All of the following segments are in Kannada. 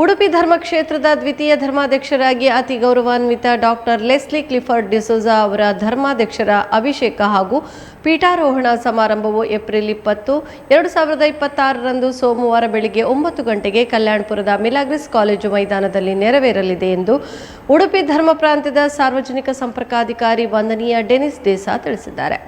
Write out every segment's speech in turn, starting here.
ಉಡುಪಿ ಧರ್ಮಕ್ಷೇತ್ರದ ದ್ವಿತೀಯ ಧರ್ಮಾಧ್ಯಕ್ಷರಾಗಿ ಅತಿ ಗೌರವಾನ್ವಿತ ಡಾಕ್ಟರ್ ಲೆಸ್ಲಿ ಕ್ಲಿಫರ್ಡ್ ಡಿಸೋಜಾ ಅವರ ಧರ್ಮಾಧ್ಯಕ್ಷರ ಅಭಿಷೇಕ ಹಾಗೂ ಪೀಠಾರೋಹಣ ಸಮಾರಂಭವು ಏಪ್ರಿಲ್ 20, 2026ರಂದು ಸೋಮವಾರ ಬೆಳಗ್ಗೆ 9 ಗಂಟೆಗೆ ಕಲ್ಯಾಣಪುರದ ಮಿಲಾಗ್ರಿಸ್ ಕಾಲೇಜು ಮೈದಾನದಲ್ಲಿ ನೆರವೇರಲಿದೆ ಎಂದು ಉಡುಪಿ ಧರ್ಮ ಪ್ರಾಂತ್ಯದ ಸಾರ್ವಜನಿಕ ಸಂಪರ್ಕಾಧಿಕಾರಿ ವಂದನೀಯ ಡೆನಿಸ್ ದೇಸಾ ತಿಳಿಸಿದ್ದಾರೆ.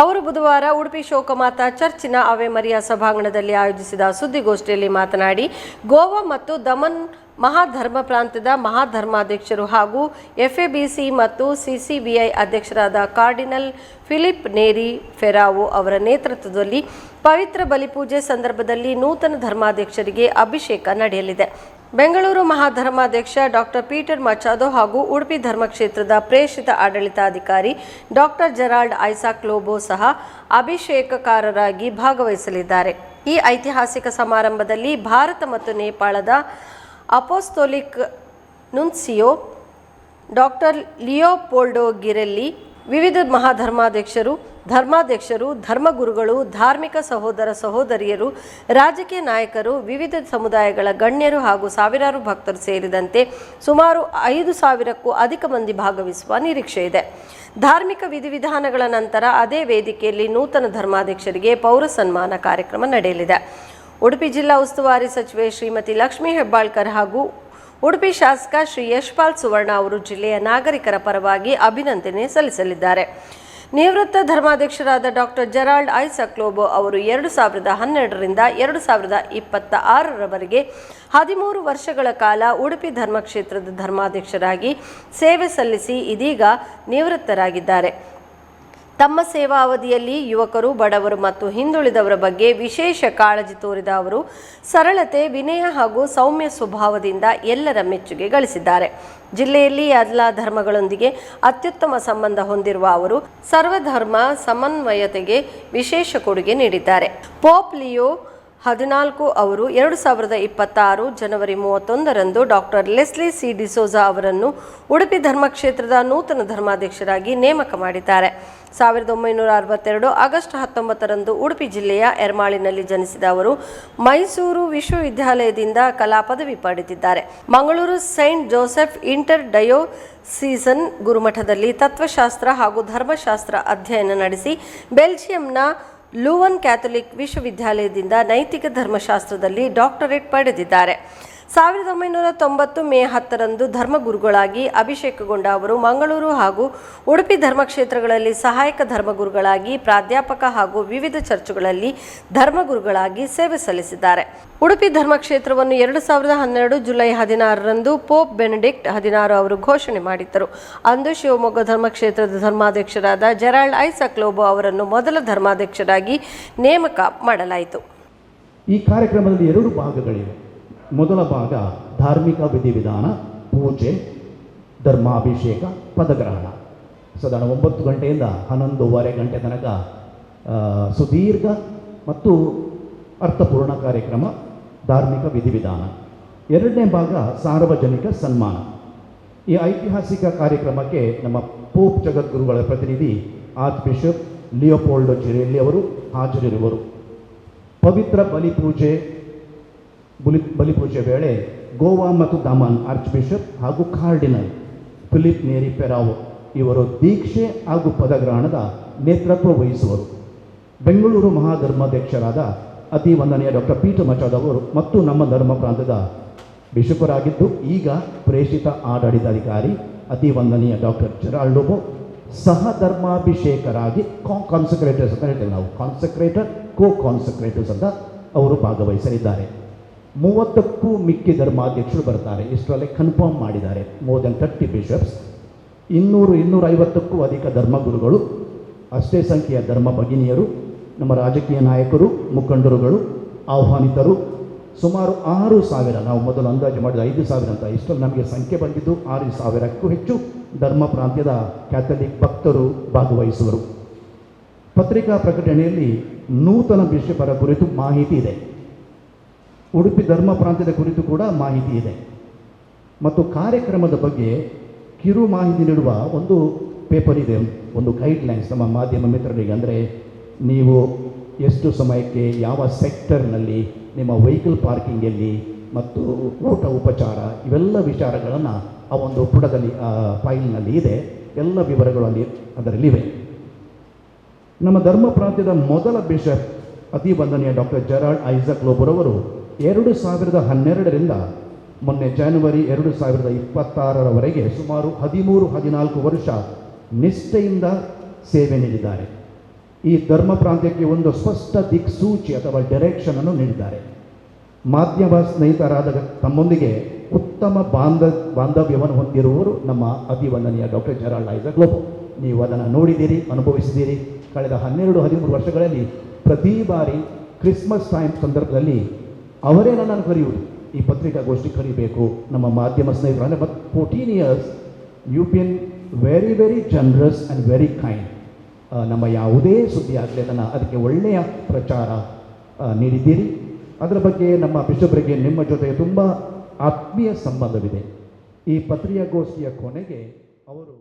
ಅವರು ಬುಧವಾರ ಉಡುಪಿ ಶೋಕಮಾತಾ ಚರ್ಚಿನ ಅವೆ ಮರಿಯಾ ಸಭಾಂಗಣದಲ್ಲಿ ಆಯೋಜಿಸಿದ ಸುದ್ದಿಗೋಷ್ಠಿಯಲ್ಲಿ ಮಾತನಾಡಿ, ಗೋವಾ ಮತ್ತು ದಮನ್ ಮಹಾಧರ್ಮ ಪ್ರಾಂತ್ಯದ ಮಹಾಧರ್ಮಾಧ್ಯಕ್ಷರು ಹಾಗೂ ಎಫ್ಎಬಿಸಿ ಮತ್ತು ಸಿಸಿಬಿಐ ಅಧ್ಯಕ್ಷರಾದ ಕಾರ್ಡಿನಲ್ ಫಿಲಿಪ್ ನೇರಿ ಫೆರಾವೋ ಅವರ ನೇತೃತ್ವದಲ್ಲಿ ಪವಿತ್ರ ಬಲಿಪೂಜೆ ಸಂದರ್ಭದಲ್ಲಿ ನೂತನ ಧರ್ಮಾಧ್ಯಕ್ಷರಿಗೆ ಅಭಿಷೇಕ ನಡೆಯಲಿದೆ. ಬೆಂಗಳೂರು ಮಹಾಧರ್ಮಾಧ್ಯಕ್ಷ ಡಾಕ್ಟರ್ ಪೀಟರ್ ಮಚಾದೋ ಹಾಗೂ ಉಡುಪಿ ಧರ್ಮಕ್ಷೇತ್ರದ ಪ್ರೇಷಿತ ಆಡಳಿತಾಧಿಕಾರಿ ಡಾಕ್ಟರ್ ಜೆರಾಲ್ಡ್ ಐಸಾಕ್ ಲೋಬೋ ಸಹ ಅಭಿಷೇಕಕಾರರಾಗಿ ಭಾಗವಹಿಸಲಿದ್ದಾರೆ. ಈ ಐತಿಹಾಸಿಕ ಸಮಾರಂಭದಲ್ಲಿ ಭಾರತ ಮತ್ತು ನೇಪಾಳದ ಅಪೋಸ್ತೋಲಿಕ್ ನುನ್ಸಿಯೋ ಡಾಕ್ಟರ್ ಲಿಯೋಪೋಲ್ಡೋ ಗಿರೆಲ್ಲಿ, ವಿವಿಧ ಮಹಾಧರ್ಮಾಧ್ಯಕ್ಷರು, ಧರ್ಮಗುರುಗಳು, ಧಾರ್ಮಿಕ ಸಹೋದರ ಸಹೋದರಿಯರು, ರಾಜಕೀಯ ನಾಯಕರು, ವಿವಿಧ ಸಮುದಾಯಗಳ ಗಣ್ಯರು ಹಾಗೂ ಸಾವಿರಾರು ಭಕ್ತರು ಸೇರಿದಂತೆ ಸುಮಾರು 5,000ಕ್ಕೂ ಅಧಿಕ ಮಂದಿ ಭಾಗವಹಿಸುವ ನಿರೀಕ್ಷೆ ಇದೆ. ಧಾರ್ಮಿಕ ವಿಧಿವಿಧಾನಗಳ ನಂತರ ಅದೇ ವೇದಿಕೆಯಲ್ಲಿ ನೂತನ ಧರ್ಮಾಧ್ಯಕ್ಷರಿಗೆ ಪೌರ ಸನ್ಮಾನ ಕಾರ್ಯಕ್ರಮ ನಡೆಯಲಿದೆ. ಉಡುಪಿ ಜಿಲ್ಲಾ ಉಸ್ತುವಾರಿ ಸಚಿವೆ ಶ್ರೀಮತಿ ಲಕ್ಷ್ಮೀ ಹೆಬ್ಬಾಳ್ಕರ್ ಹಾಗೂ ಉಡುಪಿ ಶಾಸಕ ಶ್ರೀ ಯಶ್ಪಾಲ್ ಸುವರ್ಣ ಅವರು ಜಿಲ್ಲೆಯ ನಾಗರಿಕರ ಪರವಾಗಿ ಅಭಿನಂದನೆ ಸಲ್ಲಿಸಲಿದ್ದಾರೆ. ನಿವೃತ್ತ ಧರ್ಮಾಧ್ಯಕ್ಷರಾದ ಡಾಕ್ಟರ್ ಜೆರಾಲ್ಡ್ ಐಸಾಕ್ ಲೋಬೋ ಅವರು 2012ರಿಂದ 2026ರವರೆಗೆ 13 ವರ್ಷಗಳ ಕಾಲ ಉಡುಪಿ ಧರ್ಮಕ್ಷೇತ್ರದ ಧರ್ಮಾಧ್ಯಕ್ಷರಾಗಿ ಸೇವೆ ಸಲ್ಲಿಸಿ ಇದೀಗ ನಿವೃತ್ತರಾಗಿದ್ದಾರೆ. ತಮ್ಮ ಸೇವಾ ಅವಧಿಯಲ್ಲಿ ಯುವಕರು, ಬಡವರು ಮತ್ತು ಹಿಂದುಳಿದವರ ಬಗ್ಗೆ ವಿಶೇಷ ಕಾಳಜಿ ತೋರಿದ ಅವರು ಸರಳತೆ, ವಿನಯ ಹಾಗೂ ಸೌಮ್ಯ ಸ್ವಭಾವದಿಂದ ಎಲ್ಲರ ಮೆಚ್ಚುಗೆ ಗಳಿಸಿದ್ದಾರೆ. ಜಿಲ್ಲೆಯಲ್ಲಿ ಎಲ್ಲ ಧರ್ಮಗಳೊಂದಿಗೆ ಅತ್ಯುತ್ತಮ ಸಂಬಂಧ ಹೊಂದಿರುವ ಅವರು ಸರ್ವಧರ್ಮ ಸಮನ್ವಯತೆಗೆ ವಿಶೇಷ ಕೊಡುಗೆ ನೀಡಿದ್ದಾರೆ. ಪೋಪ್ ಲಿಯೋ 14 ಅವರು 2026 ಜನವರಿ 31ರಂದು ಡಾಕ್ಟರ್ ಲೆಸ್ಲಿ ಸಿ ಡಿಸೋಜಾ ಅವರನ್ನು ಉಡುಪಿ ಧರ್ಮಕ್ಷೇತ್ರದ ನೂತನ ಧರ್ಮಾಧ್ಯಕ್ಷರಾಗಿ ನೇಮಕ ಮಾಡಿದ್ದಾರೆ. 1962 ಆಗಸ್ಟ್ 19ರಂದು ಉಡುಪಿ ಜಿಲ್ಲೆಯ ಎರ್ಮಾಳಿನಲ್ಲಿ ಜನಿಸಿದ ಅವರು ಮೈಸೂರು ವಿಶ್ವವಿದ್ಯಾಲಯದಿಂದ ಕಲಾ ಪದವಿ ಪಡೆದಿದ್ದಾರೆ. ಮಂಗಳೂರು ಸೈಂಟ್ ಜೋಸೆಫ್ ಇಂಟರ್ ಡಯೋಸೀಸನ್ ಗುರುಮಠದಲ್ಲಿ ತತ್ವಶಾಸ್ತ್ರ ಹಾಗೂ ಧರ್ಮಶಾಸ್ತ್ರ ಅಧ್ಯಯನ ನಡೆಸಿ ಬೆಲ್ಜಿಯಂನ ಲೂವನ್ ಕ್ಯಾಥೋಲಿಕ್ ವಿಶ್ವವಿದ್ಯಾಲಯದಿಂದ ನೈತಿಕ ಧರ್ಮಶಾಸ್ತ್ರದಲ್ಲಿ ಡಾಕ್ಟರೇಟ್ ಪಡೆದಿದ್ದಾರೆ. 1990 ಮೇ 10ರಂದು ಧರ್ಮಗುರುಗಳಾಗಿ ಅಭಿಷೇಕಗೊಂಡ ಅವರು ಮಂಗಳೂರು ಹಾಗೂ ಉಡುಪಿ ಧರ್ಮಕ್ಷೇತ್ರಗಳಲ್ಲಿ ಸಹಾಯಕ ಧರ್ಮಗುರುಗಳಾಗಿ, ಪ್ರಾಧ್ಯಾಪಕ ಹಾಗೂ ವಿವಿಧ ಚರ್ಚುಗಳಲ್ಲಿ ಧರ್ಮಗುರುಗಳಾಗಿ ಸೇವೆ ಸಲ್ಲಿಸಿದ್ದಾರೆ. ಉಡುಪಿ ಧರ್ಮಕ್ಷೇತ್ರವನ್ನು 2012 ಜುಲೈ 16ರಂದು ಪೋಪ್ ಬೆನೆಡಿಕ್ಟ್ 16 ಅವರು ಘೋಷಣೆ ಮಾಡಿದ್ದರು. ಅಂದು ಶಿವಮೊಗ್ಗ ಧರ್ಮಕ್ಷೇತ್ರದ ಧರ್ಮಾಧ್ಯಕ್ಷರಾದ ಜೆರಾಲ್ಡ್ ಐಸಾಕ್ ಲೋಬೋ ಅವರನ್ನು ಮೊದಲ ಧರ್ಮಾಧ್ಯಕ್ಷರಾಗಿ ನೇಮಕ ಮಾಡಲಾಯಿತು. ಈ ಕಾರ್ಯಕ್ರಮದಲ್ಲಿ 2 ಭಾಗಗಳಿವೆ. ಮೊದಲ ಭಾಗ ಧಾರ್ಮಿಕ ವಿಧಿವಿಧಾನ, ಪೂಜೆ, ಧರ್ಮಾಭಿಷೇಕ, ಪದಗ್ರಹಣ. ಸಾಧಾರಣ 9 ಗಂಟೆಯಿಂದ 11:15 ಗಂಟೆ ತನಕ ಸುದೀರ್ಘ ಮತ್ತು ಅರ್ಥಪೂರ್ಣ ಕಾರ್ಯಕ್ರಮ ಧಾರ್ಮಿಕ ವಿಧಿವಿಧಾನ. 2ನೇ ಭಾಗ ಸಾರ್ವಜನಿಕ ಸನ್ಮಾನ. ಈ ಐತಿಹಾಸಿಕ ಕಾರ್ಯಕ್ರಮಕ್ಕೆ ನಮ್ಮ ಪೋಪ್ ಜಗದ್ಗುರುಗಳ ಪ್ರತಿನಿಧಿ ಆರ್ಚ್ ಬಿಷಪ್ ಲಿಯೋಪೋಲ್ಡೋ ಜಿರೆಲ್ಲಿ ಅವರು ಹಾಜರಿರುವರು. ಪವಿತ್ರ ಬಲಿಪೂಜೆ ವೇಳೆ ಗೋವಾ ಮತ್ತು ದಮನ್ ಆರ್ಚ್ ಬಿಷಪ್ ಹಾಗೂ ಕಾರ್ಡಿನಲ್ ಫಿಲಿಪ್ ನೇರಿ ಫೆರಾವೋ ಇವರು ದೀಕ್ಷೆ ಹಾಗೂ ಪದಗ್ರಹಣದ ನೇತೃತ್ವ ವಹಿಸುವರು. ಬೆಂಗಳೂರು ಮಹಾಧರ್ಮಾಧ್ಯಕ್ಷರಾದ ಅತಿ ವಂದನೀಯ ಡಾಕ್ಟರ್ ಪೀಟರ್ ಮಚಾದೋ ಅವರು ಮತ್ತು ನಮ್ಮ ಧರ್ಮ ಪ್ರಾಂತದ ಬಿಷಪರಾಗಿದ್ದು ಈಗ ಪ್ರೇಷಿತ ಆಡಳಿತಾಧಿಕಾರಿ ಅತಿ ವಂದನೀಯ ಡಾಕ್ಟರ್ ಜೆರಾಲ್ಡ್ ಲೋಬೋ ಸಹ ಧರ್ಮಾಭಿಷೇಕರಾಗಿ ಕಾನ್ಸಕ್ರೇಟರ್ಸ್ ಅಂತ ಹೇಳ್ತೇವೆ ನಾವು, ಕಾನ್ಸಕ್ರೇಟರ್, ಕಾನ್ಸಕ್ರೇಟರ್ಸ್ ಅಂತ ಅವರು ಭಾಗವಹಿಸಲಿದ್ದಾರೆ. 30ಕ್ಕೂ ಮಿಕ್ಕಿ ಧರ್ಮಾಧ್ಯಕ್ಷರು ಬರ್ತಾರೆ. ಇಷ್ಟರಲ್ಲೇ ಕನ್ಫರ್ಮ್ ಮಾಡಿದ್ದಾರೆ. ಮೋರ್ ದೆನ್ 30 ಬಿಷಪ್ಸ್, 200-250ಕ್ಕೂ ಅಧಿಕ ಧರ್ಮಗುರುಗಳು, ಅಷ್ಟೇ ಸಂಖ್ಯೆಯ ಧರ್ಮ ಭಗಿನಿಯರು, ನಮ್ಮ ರಾಜಕೀಯ ನಾಯಕರು, ಮುಖಂಡರುಗಳು, ಆಹ್ವಾನಿತರು, ಸುಮಾರು 6,000. ನಾವು ಮೊದಲು ಅಂದಾಜು ಮಾಡಿದ 5,000 ಅಂತ. ಇಷ್ಟರಲ್ಲಿ ನಮಗೆ ಸಂಖ್ಯೆ ಬಂದಿದ್ದು 6,000ಕ್ಕೂ ಹೆಚ್ಚು ಧರ್ಮ ಪ್ರಾಂತ್ಯದ ಕ್ಯಾಥಲಿಕ್ ಭಕ್ತರು ಭಾಗವಹಿಸುವರು. ಪತ್ರಿಕಾ ಪ್ರಕಟಣೆಯಲ್ಲಿ ನೂತನ ಬಿಷಪರ ಕುರಿತು ಮಾಹಿತಿ ಇದೆ. ಉಡುಪಿ ಧರ್ಮ ಪ್ರಾಂತ್ಯದ ಕುರಿತು ಕೂಡ ಮಾಹಿತಿ ಇದೆ. ಮತ್ತು ಕಾರ್ಯಕ್ರಮದ ಬಗ್ಗೆ ಕಿರು ಮಾಹಿತಿ ನೀಡುವ ಒಂದು ಪೇಪರ್ ಇದೆ, ಒಂದು ಗೈಡ್ಲೈನ್ಸ್ ನಮ್ಮ ಮಾಧ್ಯಮ ಮಿತ್ರರಿಗೆ. ಅಂದರೆ ನೀವು ಎಷ್ಟು ಸಮಯಕ್ಕೆ ಯಾವ ಸೆಕ್ಟರ್ನಲ್ಲಿ ನಿಮ್ಮ ವೆಹಿಕಲ್ ಪಾರ್ಕಿಂಗಲ್ಲಿ ಮತ್ತು ಊಟ ಉಪಚಾರ ಇವೆಲ್ಲ ವಿಚಾರಗಳನ್ನು ಆ ಒಂದು ಪುಟದಲ್ಲಿ ಫೈಲ್ನಲ್ಲಿ ಇದೆ. ಎಲ್ಲ ವಿವರಗಳು ಅದರಲ್ಲಿವೆ. ನಮ್ಮ ಧರ್ಮ ಪ್ರಾಂತ್ಯದ ಮೊದಲ ಬಿಷಪ್ ಅತಿ ವಂದನೀಯ ಡಾಕ್ಟರ್ ಜೆರಾಲ್ಡ್ ಐಸಾಕ್ ಲೋಬೋರವರು 2012ರಿಂದ ಮೊನ್ನೆ ಜನವರಿ 2026ರವರೆಗೆ ಸುಮಾರು 13-14 ವರ್ಷ ನಿಷ್ಠೆಯಿಂದ ಸೇವೆ ನೀಡಿದ್ದಾರೆ. ಈ ಧರ್ಮ ಪ್ರಾಂತ್ಯಕ್ಕೆ ಒಂದು ಸ್ಪಷ್ಟ ದಿಕ್ಸೂಚಿ ಅಥವಾ ಡೈರೆಕ್ಷನನ್ನು ನೀಡಿದ್ದಾರೆ. ಮಾಧ್ಯಮ ಸ್ನೇಹಿತರಾದ ತಮ್ಮೊಂದಿಗೆ ಉತ್ತಮ ಬಾಂಧವ್ಯವನ್ನು ಹೊಂದಿರುವವರು ನಮ್ಮ ಅತಿ ವಂದನೀಯ ಡಾಕ್ಟರ್ ಜೆರಾಲ್ಡ್ ಐಸಾಕ್ ಲೋಬೋ. ನೀವು ಅದನ್ನು ನೋಡಿದ್ದೀರಿ, ಅನುಭವಿಸಿದ್ದೀರಿ. ಕಳೆದ 12-13 ವರ್ಷಗಳಲ್ಲಿ ಪ್ರತಿ ಬಾರಿ ಕ್ರಿಸ್ಮಸ್ ಟೈಮ್ ಸಂದರ್ಭದಲ್ಲಿ ಅವರೇ ನನ್ನನ್ನು ಕರೆಯುವುದು, ಈ ಪತ್ರಿಕಾಗೋಷ್ಠಿ ಕರಿಬೇಕು. ನಮ್ಮ ಮಾಧ್ಯಮ ಸ್ನೇಹಿತರು ಅಂದರೆ 14 years you been very very generous and very kind. ನಮ್ಮ ಯಾವುದೇ ಸುದ್ದಿ ಆಗಲಿ ಅದಕ್ಕೆ ಒಳ್ಳೆಯ ಪ್ರಚಾರ ನೀಡಿದ್ದೀರಿ. ಅದರ ಬಗ್ಗೆ ನಮ್ಮ ಬಿಷಪ್ರಿಗೆ ನಿಮ್ಮ ಜೊತೆ ತುಂಬ ಆತ್ಮೀಯ ಸಂಬಂಧವಿದೆ. ಈ ಪತ್ರಿಕಾಗೋಷ್ಠಿಯ ಕೊನೆಗೆ ಅವರು